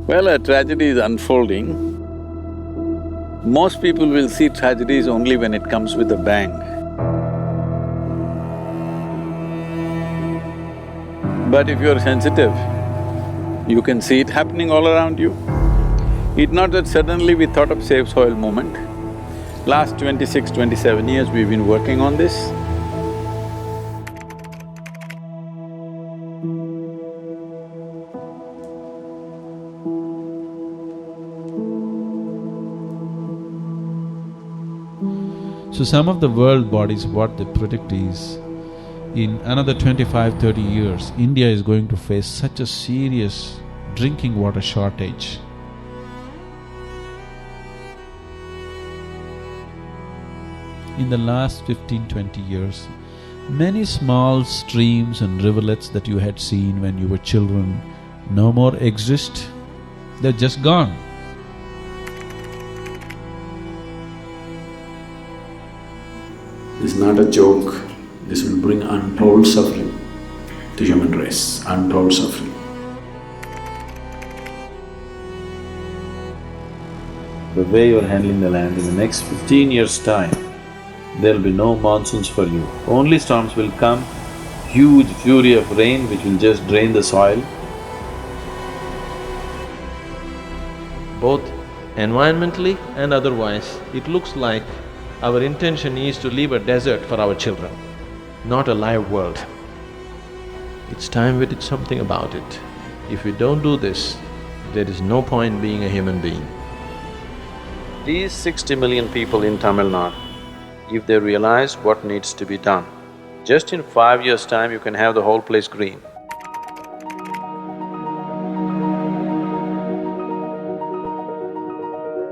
Well, a tragedy is unfolding. Most people will see tragedies only when it comes with a bang. But if you're sensitive, you can see it happening all around you. It's not that suddenly we thought of Save Soil movement. Last 26, 27 years we've been working on this. So some of the world bodies, what they predict is, in another 25-30 years, India is going to face such a serious drinking water shortage. In the last 15-20 years, many small streams and rivulets that you had seen when you were children no more exist, they're just gone. This is not a joke, this will bring untold suffering to human race, untold suffering. The way you're handling the land, in the next 15 years' time, there'll be no monsoons for you. Only storms will come, huge fury of rain which will just drain the soil. Both environmentally and otherwise, it looks like our intention is to leave a desert for our children, not a live world. It's time we did something about it. If we don't do this, there is no point being a human being. These 60 million people in Tamil Nadu, if they realize what needs to be done, just in 5 years' time you can have the whole place green.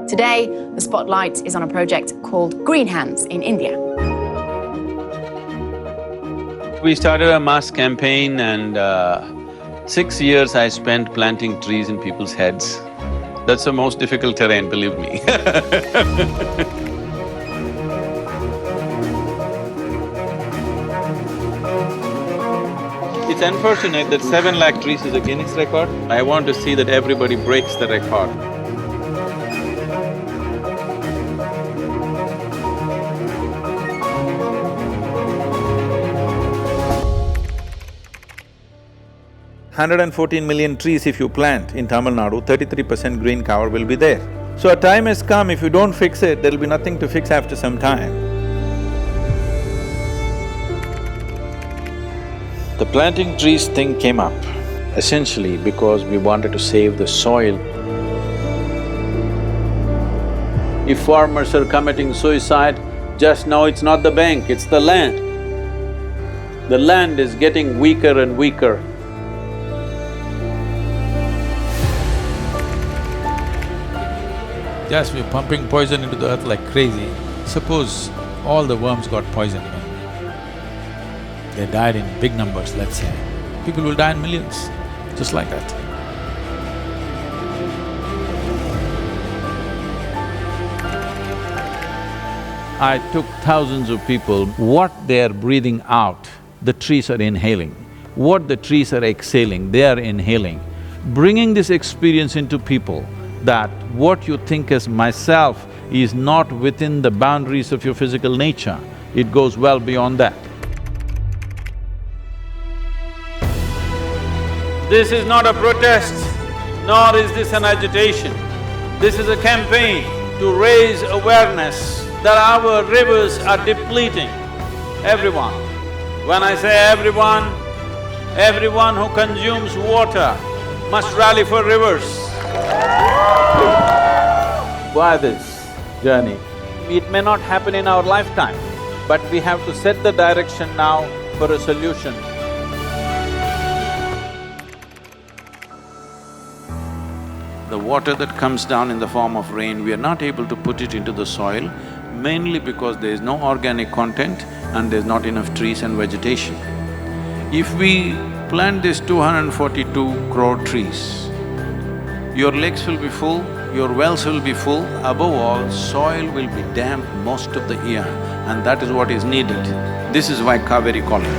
Today, the spotlight is on a project called Green Hands in India. We started a mass campaign and 6 years I spent planting trees in people's heads. That's the most difficult terrain, believe me. It's unfortunate that 7 lakh trees is a Guinness record. I want to see that everybody breaks the record. $114 million trees if you plant in Tamil Nadu, 33% green cover will be there. So a time has come, if you don't fix it, there'll be nothing to fix after some time. The planting trees thing came up essentially because we wanted to save the soil. If farmers are committing suicide, just know it's not the bank, it's the land. The land is getting weaker and weaker. Yes, we're pumping poison into the earth like crazy. Suppose all the worms got poisoned, they died in big numbers, let's say. People will die in millions, just like that. I took thousands of people, what they're breathing out, the trees are inhaling. What the trees are exhaling, they are inhaling. Bringing this experience into people, that what you think as myself is not within the boundaries of your physical nature, it goes well beyond that. This is not a protest, nor is this an agitation. This is a campaign to raise awareness that our rivers are depleting. Everyone. When I say everyone who consumes water must rally for rivers. Why this journey? It may not happen in our lifetime, but we have to set the direction now for a solution. The water that comes down in the form of rain, we are not able to put it into the soil, mainly because there is no organic content and there's not enough trees and vegetation. If we plant these 242 crore trees, your lakes will be full, your wells will be full, above all, soil will be damp most of the year, and that is what is needed. This is why Kaveri calling.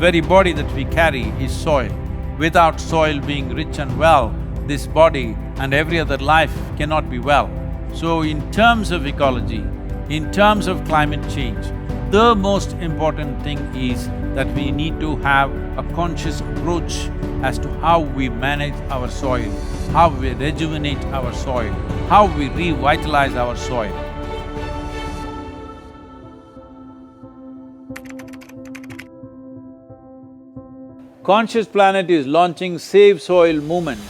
very body that we carry is soil. Without soil being rich and well, this body and every other life cannot be well. So in terms of ecology, in terms of climate change, the most important thing is that we need to have a conscious approach as to how we manage our soil, how we rejuvenate our soil, how we revitalize our soil. Conscious Planet is launching Save Soil movement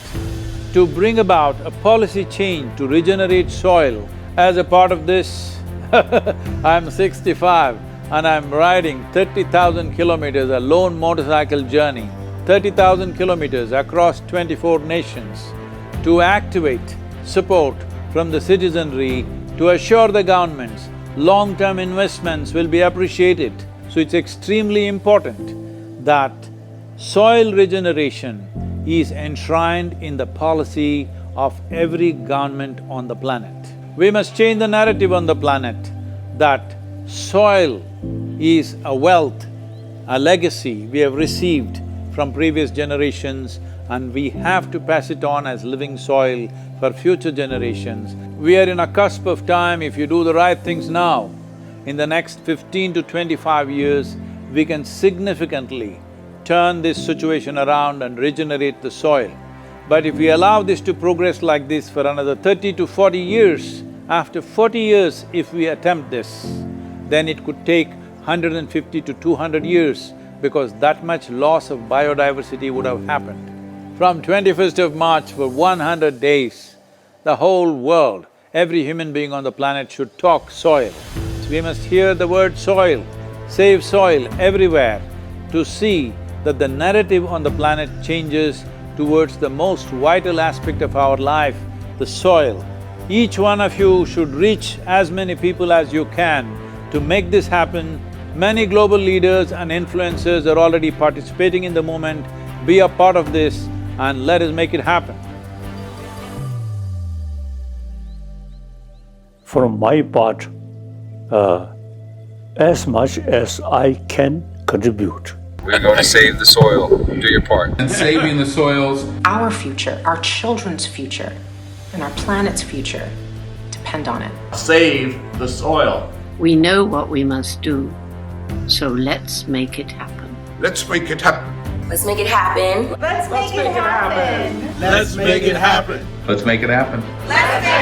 to bring about a policy change to regenerate soil. As a part of this, I'm 65 and I'm riding 30,000 kilometers, a lone motorcycle journey, 30,000 kilometers across 24 nations to activate support from the citizenry to assure the governments long-term investments will be appreciated. So it's extremely important that soil regeneration is enshrined in the policy of every government on the planet. We must change the narrative on the planet that soil is a wealth, a legacy we have received from previous generations, and we have to pass it on as living soil for future generations. We are in a cusp of time. If you do the right things now, in the next 15 to 25 years, we can significantly turn this situation around and regenerate the soil. But if we allow this to progress like this for another 30 to 40 years, after 40 years if we attempt this, then it could take 150 to 200 years because that much loss of biodiversity would have happened. From 21st of March for 100 days, the whole world, every human being on the planet should talk soil. So we must hear the word soil, save soil everywhere to see that the narrative on the planet changes towards the most vital aspect of our life, the soil. Each one of you should reach as many people as you can to make this happen. Many global leaders and influencers are already participating in the movement. Be a part of this and let us make it happen. From my part, as much as I can contribute. We're going to save the soil. Do your part. And saving the soils. Our future, our children's future, and our planet's future depend on it. Save the soil. We know what we must do, so let's make it happen. Let's make it happen. Let's make it happen. Let's make it happen. Let's make it happen. Let's make it happen. Let's make